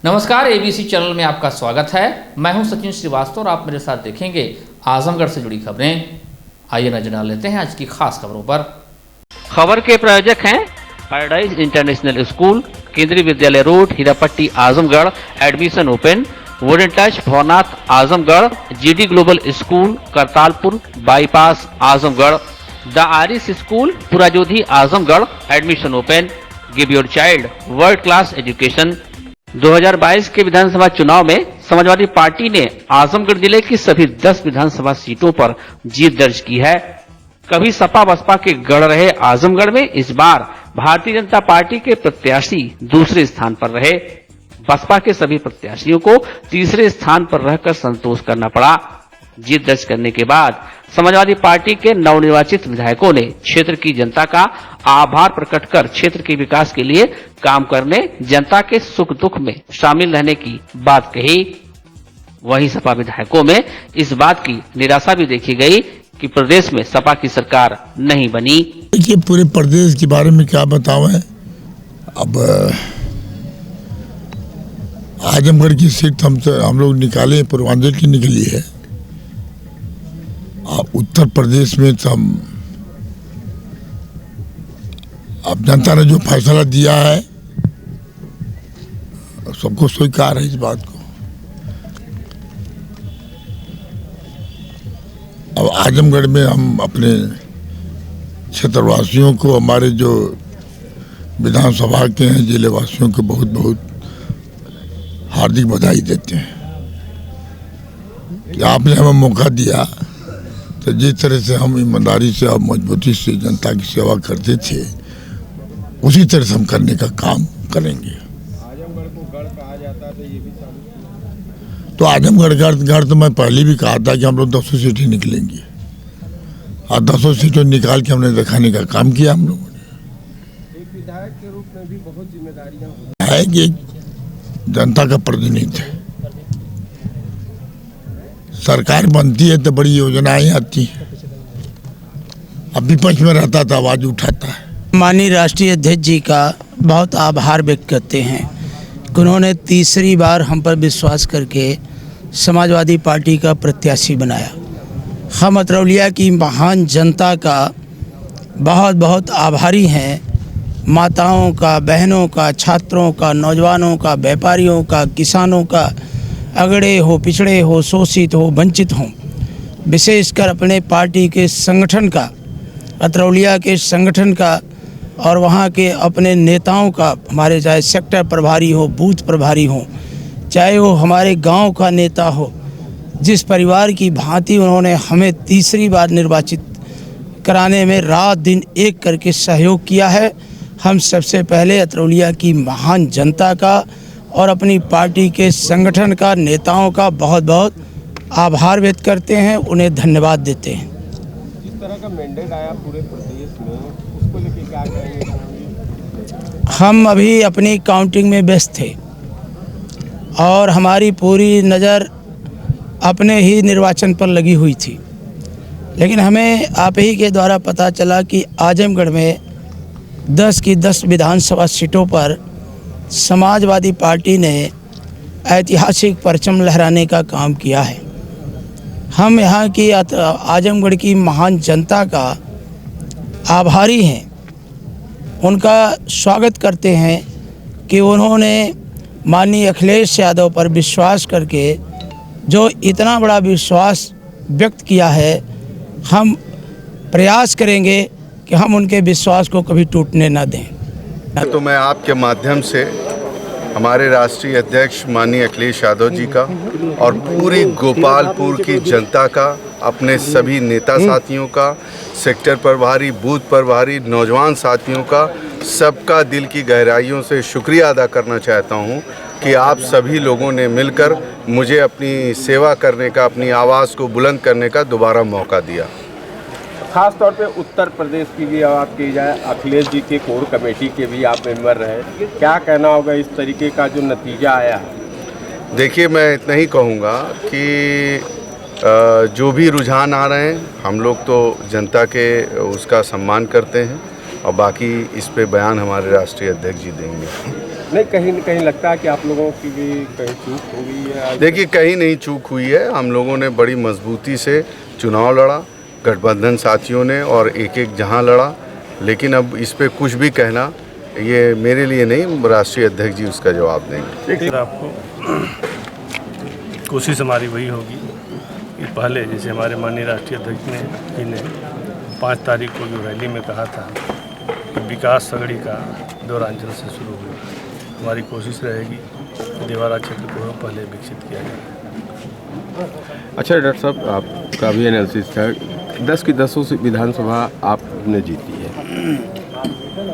नमस्कार, ABC channel में आपका स्वागत है। मैं हूं सचिन श्रीवास्तव और आप मेरे साथ देखेंगे आजमगढ़ से जुड़ी खबरें। आइए नजर डाल लेते हैं आज की खास खबरों पर। खबर के प्रायोजक हैं paradise international school, Kendriya Vidyalaya road, Hirapatti, Azamgarh. Admission open. Wooden touch, Bhavnath, Azamgarh. GD global school, Kartalpur bypass, Azamgarh. The Aris school, Purajodhi, Azamgarh. Admission open. Give your child world class education. 2022 के विधानसभा चुनाव में समाजवादी पार्टी ने आजमगढ़ जिले की सभी 10 विधानसभा सीटों पर जीत दर्ज की है। कभी सपा बसपा के गढ़ रहे आजमगढ़ में इस बार भारतीय जनता पार्टी के प्रत्याशी दूसरे स्थान पर रहे। बसपा के सभी प्रत्याशियों को तीसरे स्थान पर रहकर संतोष करना पड़ा। जीत दर्ज करने के बाद समाजवादी पार्टी के नवनिर्वाचित विधायकों ने क्षेत्र की जनता का आभार प्रकट कर क्षेत्र के विकास के लिए काम करने, जनता के सुख दुख में शामिल रहने की बात कही। वहीं सपा विधायकों में इस बात की निराशा भी देखी गई कि प्रदेश में सपा की सरकार नहीं बनी। देखिए, पूरे प्रदेश के बारे में क्या बताऊं। अब आजमगढ़ की सीट हम लोग निकाले, पूर्वांचल की निकली है। उत्तर प्रदेश में तो अब जनता ने जो फैसला दिया है सबको स्वीकार है इस बात को। अब आजमगढ़ में हम अपने क्षेत्रवासियों को, हमारे जो विधानसभा के हैं जिले वासियों को बहुत बहुत हार्दिक बधाई देते हैं कि आपने हमें मौका दिया। तो जिस तरह से हम ईमानदारी से और मजबूती से जनता की सेवा करते थे, उसी तरह से हम करने का काम करेंगे। आजमगढ़ को गढ़ कहा जाता है, तो ये भी साबित। तो आजमगढ़ गढ़ तो मैं पहले भी कहा था कि हम लोग 200 सीटें निकलेंगी और 200 सीटें निकाल के हमने दिखाने का काम किया। हम लोगों ने एक विधायक के रूप में भी बहुत जिम्मेदारियां है कि जनता का प्रतिनिधि है। सरकार बनती है तो बड़ी योजनाएं आती हैं। अब विपक्ष में रहता था, आवाज उठाता है। माननीय राष्ट्रीय अध्यक्ष जी का बहुत आभार व्यक्त करते हैं कि उन्होंने तीसरी बार हम पर विश्वास करके समाजवादी पार्टी का प्रत्याशी बनाया। हम अतरौलिया की महान जनता का बहुत बहुत आभारी हैं। माताओं का, बहनों का, छात्रों का, नौजवानों का, व्यापारियों का, किसानों का, अगड़े हो, पिछड़े हो, शोषित हो, वंचित हो, विशेषकर अपने पार्टी के संगठन का, अतरौलिया के संगठन का और वहाँ के अपने नेताओं का, हमारे चाहे सेक्टर प्रभारी हो, बूथ प्रभारी हो, चाहे वो हमारे गांव का नेता हो, जिस परिवार की भांति उन्होंने हमें तीसरी बार निर्वाचित कराने में रात दिन एक करके सहयोग किया है। हम सबसे पहले अतरौलिया की महान जनता का और अपनी पार्टी के संगठन का, नेताओं का बहुत बहुत आभार व्यक्त करते हैं, उन्हें धन्यवाद देते हैं। जिस तरह का मैंडेट आया पूरे प्रदेश में, उसको लेकर क्या कहेंगे? हम अभी अपनी काउंटिंग में व्यस्त थे और हमारी पूरी नज़र अपने ही निर्वाचन पर लगी हुई थी, लेकिन हमें आप ही के द्वारा पता चला कि आजमगढ़ में 10 की 10 विधानसभा सीटों पर समाजवादी पार्टी ने ऐतिहासिक परचम लहराने का काम किया है। हम यहाँ की आजमगढ़ की महान जनता का आभारी हैं, उनका स्वागत करते हैं कि उन्होंने माननीय अखिलेश यादव पर विश्वास करके जो इतना बड़ा विश्वास व्यक्त किया है। हम प्रयास करेंगे कि हम उनके विश्वास को कभी टूटने न दें। तो मैं आपके माध्यम से हमारे राष्ट्रीय अध्यक्ष माननीय अखिलेश यादव जी का और पूरी गोपालपुर की जनता का, अपने सभी नेता साथियों का, सेक्टर प्रभारी, बूथ प्रभारी, नौजवान साथियों का, सबका दिल की गहराइयों से शुक्रिया अदा करना चाहता हूं कि आप सभी लोगों ने मिलकर मुझे अपनी सेवा करने का, अपनी आवाज़ को बुलंद करने का दोबारा मौका दिया। खास तौर पे उत्तर प्रदेश की भी बात की जाए, अखिलेश जी के कोर कमेटी के भी आप मेंबर रहे, क्या कहना होगा इस तरीके का जो नतीजा आया है? देखिए, मैं इतना ही कहूँगा कि जो भी रुझान आ रहे हैं, हम लोग तो जनता के उसका सम्मान करते हैं और बाकी इस पे बयान हमारे राष्ट्रीय अध्यक्ष जी देंगे। नहीं, कहीं न कहीं लगता है कि आप लोगों की भी कहीं चूक हो गई है? देखिए, कहीं नहीं चूक हुई है। हम लोगों ने बड़ी मजबूती से चुनाव लड़ा, गठबंधन साथियों ने, और एक एक जहां लड़ा। लेकिन अब इस पे कुछ भी कहना ये मेरे लिए नहीं, राष्ट्रीय अध्यक्ष जी उसका जवाब देंगे। सर, आपको कोशिश हमारी वही होगी कि पहले जैसे हमारे माननीय राष्ट्रीय अध्यक्ष ने 5 तारीख को जो रैली में कहा था कि विकास सगड़ी का दौरांचल से शुरू हुआ, हमारी कोशिश रहेगी कि देवारा क्षेत्र को पहले विकसित किया जाए। अच्छा डॉक्टर साहब, आपका भी एनालिसिस था, 10 की 10 विधानसभा आपने जीती है,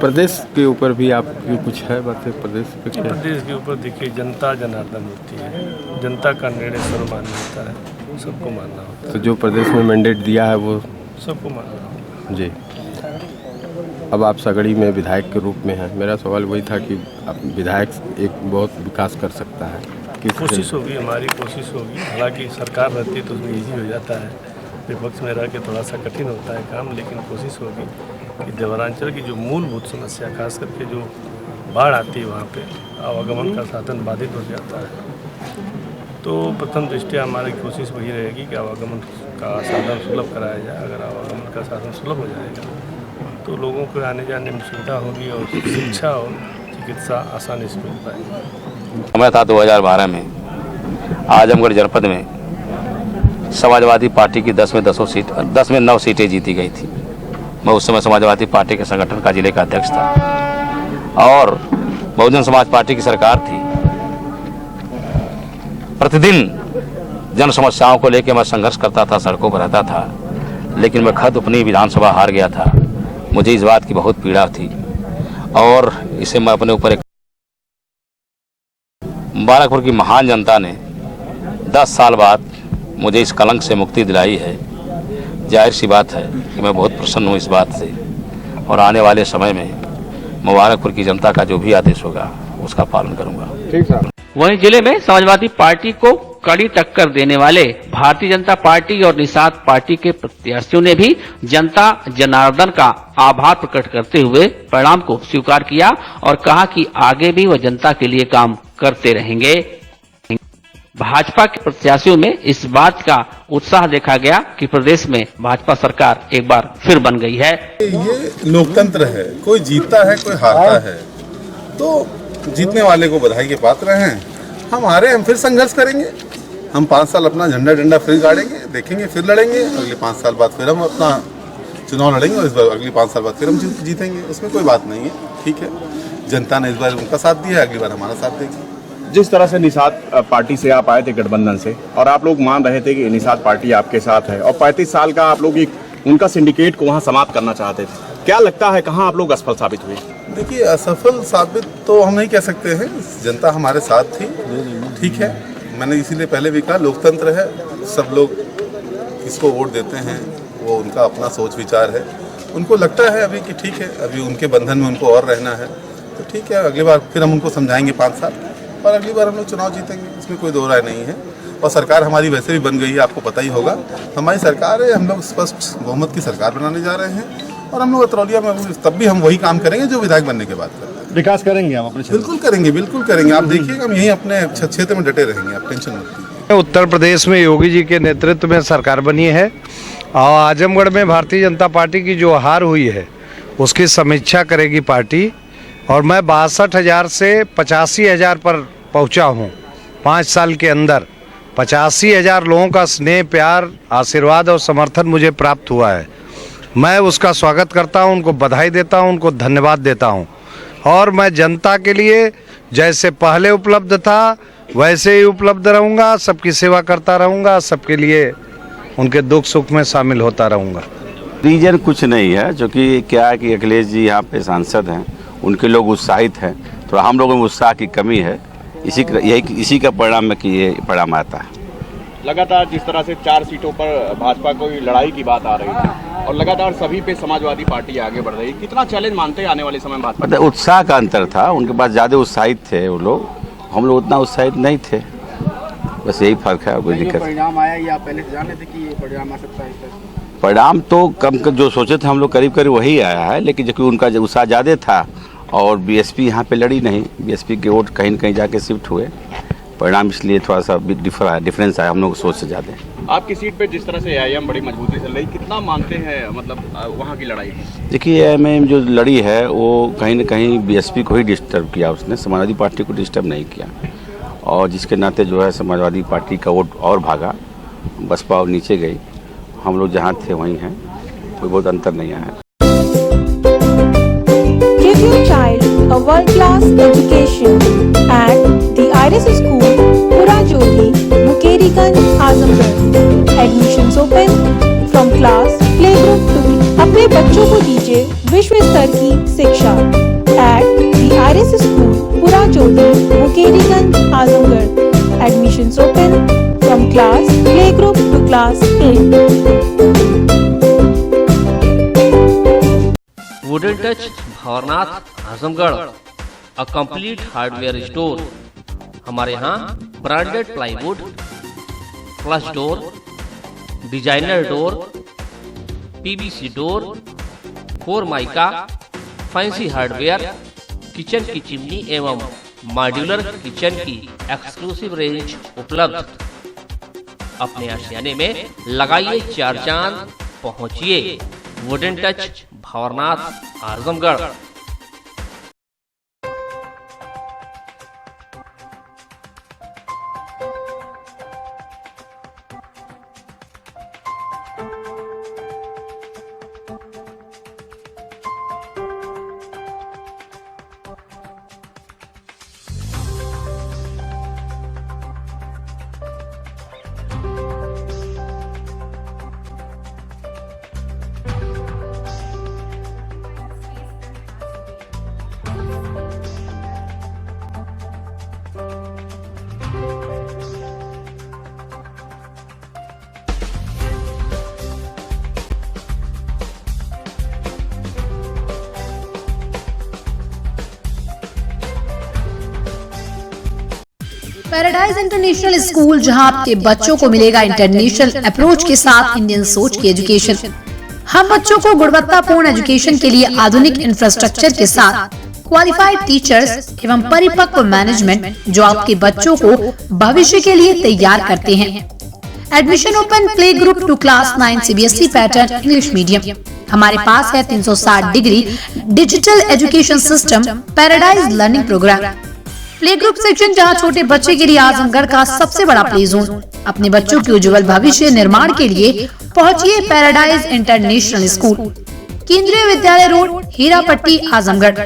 प्रदेश के ऊपर भी आपकी कुछ है बातें? प्रदेश के ऊपर देखिए, जनता जनार्दन होती है, जनता का निर्णय सर्वमान्य होता है, सबको मानना होता है। तो जो प्रदेश में मैंडेट दिया है वो सबको मानना होता जी। अब आप सगड़ी में विधायक के रूप में हैं, मेरा सवाल वही था कि आप विधायक एक बहुत विकास कर सकता है, कोशिश होगी, हमारी कोशिश होगी। हालांकि सरकार रहती तो उसमें ईजी हो जाता है, विपक्ष में रह के थोड़ा सा कठिन होता है काम, लेकिन कोशिश होगी कि देवरांचल की जो मूलभूत समस्या, खास करके जो बाढ़ आती है वहाँ पे आवागमन का साधन बाधित हो जाता है। तो प्रथम दृष्टया हमारी कोशिश वही रहेगी कि आवागमन का साधन सुलभ कराया जाए। अगर आवागमन का साधन सुलभ हो जाएगा तो लोगों को आने जाने में सुविधा होगी और शिक्षा और चिकित्सा आसानी से मिल पाएगी। समय था 2012 में आजमगढ़ जनपद में समाजवादी पार्टी की 10 में 9 सीटें जीती गई थी। मैं उस समय समाजवादी पार्टी के संगठन का जिले का अध्यक्ष था और बहुजन समाज पार्टी की सरकार थी। प्रतिदिन जन समस्याओं को लेकर मैं संघर्ष करता था, सड़कों पर रहता था, लेकिन मैं खुद अपनी विधानसभा हार गया था। मुझे इस बात की बहुत पीड़ा थी और इसे मैं अपने ऊपर मुबारकपुर की महान जनता ने 10 साल बाद मुझे इस कलंक से मुक्ति दिलाई है। जाहिर सी बात है कि मैं बहुत प्रसन्न हूँ इस बात से और आने वाले समय में मुबारकपुर की जनता का जो भी आदेश होगा उसका पालन करूंगा। ठीक है। वहीं जिले में समाजवादी पार्टी को कड़ी टक्कर देने वाले भारतीय जनता पार्टी और निषाद पार्टी के प्रत्याशियों ने भी जनता जनार्दन का आभार प्रकट करते हुए परिणाम को स्वीकार किया और कहा कि आगे भी वह जनता के लिए काम करते रहेंगे। भाजपा के प्रत्याशियों में इस बात का उत्साह देखा गया कि प्रदेश में भाजपा सरकार एक बार फिर बन गई है। ये लोकतंत्र है, कोई जीतता है कोई हारता है, तो जीतने वाले को बधाई के पात्र हैं। हम हारे, हम फिर संघर्ष करेंगे, हम 5 साल अपना झंडा फिर गाड़ेंगे, देखेंगे, फिर लड़ेंगे, अगले 5 साल बाद फिर हम अपना चुनाव लड़ेंगे और इस बार अगले 5 साल बाद फिर हम जीतेंगे। उसमें कोई बात नहीं है, ठीक है। जनता ने इस बार उनका साथ दिया, अगली बार हमारा साथ देगी। जिस तरह से निषाद पार्टी से आप आए थे गठबंधन से और आप लोग मान रहे थे कि निषाद पार्टी आपके साथ है और 35 साल का आप लोग उनका सिंडिकेट को वहाँ समाप्त करना चाहते थे, क्या लगता है कहाँ आप लोग असफल साबित हुए? देखिए, असफल साबित तो हम नहीं कह सकते हैं, जनता हमारे साथ थी, ठीक है। मैंने इसीलिए पहले भी कहा, लोकतंत्र है, सब लोग किसको वोट देते हैं वो उनका अपना सोच विचार है। उनको लगता है अभी कि ठीक है, अभी उनके बंधन में उनको और रहना है, तो ठीक है, अगली बार फिर हम उनको समझाएंगे 5 साल और अगली बार हम लोग चुनाव जीतेंगे, इसमें कोई दो राय नहीं है। और सरकार हमारी वैसे भी बन गई है, आपको पता ही होगा, हमारी सरकार है, हम लोग स्पष्ट बहुमत की सरकार बनाने जा रहे हैं और हम लोग अतरौलिया में तब भी हम वही काम करेंगे जो विधायक बनने के बाद करते हैं। विकास करेंगे हम अपने बिल्कुल करेंगे, बिल्कुल करेंगे। आप देखिएगा, हम यहीं अपने क्षेत्र में डटे रहेंगे, आप टेंशन मत लीजिए। उत्तर प्रदेश में योगी जी के नेतृत्व में सरकार बनी है और आजमगढ़ में भारतीय जनता पार्टी की जो हार हुई है उसकी समीक्षा करेगी पार्टी और मैं 62,000 से 85,000 पर पहुंचा हूं। 5 साल के अंदर 85,000 लोगों का स्नेह, प्यार, आशीर्वाद और समर्थन मुझे प्राप्त हुआ है। मैं उसका स्वागत करता हूं, उनको बधाई देता हूं, उनको धन्यवाद देता हूं और मैं जनता के लिए जैसे पहले उपलब्ध था वैसे ही उपलब्ध रहूंगा, सबकी सेवा करता रहूंगा, सबके लिए उनके दुख सुख में शामिल होता रहूंगा। रीजन कुछ नहीं है, जो कि क्या है कि अखिलेश जी यहाँ पे सांसद हैं, उनके लोग उत्साहित हैं, तो हम लोगों में उत्साह की कमी है। इसी का परिणाम में कि ये परिणाम आता है। लगातार जिस तरह से 4 सीटों पर भाजपा को लड़ाई की बात आ रही थी और लगातार सभी पे समाजवादी पार्टी आगे बढ़ रही है, कितना चैलेंज मानते हैं आने वाले समय में भाजपा? मतलब उत्साह का अंतर था, उनके पास ज़्यादा उत्साहित थे वो लोग, हम लोग उतना उत्साहित नहीं थे, बस यही फर्क है। कोई दिक्कत परिणाम आया या पहले से जाने थे कि ये परिणाम आ सकता है? परिणाम तो कम जो सोचे थे हम लोग करीब करीब वही आया है, लेकिन जबकि उनका उत्साह ज़्यादा था और बीएसपी यहाँ पे लड़ी नहीं, बीएसपी के वोट कहीं न कहीं जाके शिफ्ट हुए, परिणाम इसलिए थोड़ा सा डिफरेंस आया हम लोग सोच से ज़्यादा। आपकी सीट पे जिस तरह से एआईएम बड़ी मजबूती चल रही, कितना मानते हैं मतलब वहाँ की लड़ाई? देखिए एआईएम जो लड़ी है वो कहीं न कहीं बीएसपी को ही डिस्टर्ब किया, उसने समाजवादी पार्टी को डिस्टर्ब नहीं किया, और जिसके नाते जो है समाजवादी पार्टी का वोट और भागा, बसपा और नीचे गई, हम लोग जहाँ थे वहीं हैं, कोई बहुत अंतर नहीं आया है। Give your child a world-class education at the Iris School, Purajodi, Mukeriganj, Azamgarh. Admissions open from class playgroup to अपने बच्चों को दीजिए विश्व स्तर की शिक्षा at the Iris School, Purajodi, Mukeriganj, Azamgarh. Admissions open from class playgroup to class 8. Wooden touch Bhanwarnath Azamgarh, a complete hardware store. हमारे यहाँ branded plywood, flush door, designer door, PVC door, formica, fancy hardware, kitchen की chimney एवं modular kitchen की exclusive range उपलब्ध। अपने आशियाने में लगाइए 4 चांद, पहुंचिए wooden touch Bhanwarnath Azamgarh. Paradise international school, जहां आपके बच्चों को मिलेगा इंटरनेशनल अप्रोच के साथ इंडियन सोच की एजुकेशन। हम बच्चों को गुणवत्तापूर्ण एजुकेशन के लिए आधुनिक इंफ्रास्ट्रक्चर के साथ क्वालिफाइड टीचर्स एवं परिपक्व मैनेजमेंट जो आपके बच्चों को भविष्य के लिए तैयार करते हैं। Admission open play group to class 9 CBSE pattern English medium. हमारे पास है 360 degree digital education system paradise learning programme. Play group section, जहां छोटे बच्चे के लिए आजमगढ़ का सबसे बड़ा प्ले जोन। अपने बच्चों के उज्जवल भविष्य निर्माण के लिए पहुंचिए paradise international school, Kendriya Vidyalaya road, Hirapatti, Azamgarh.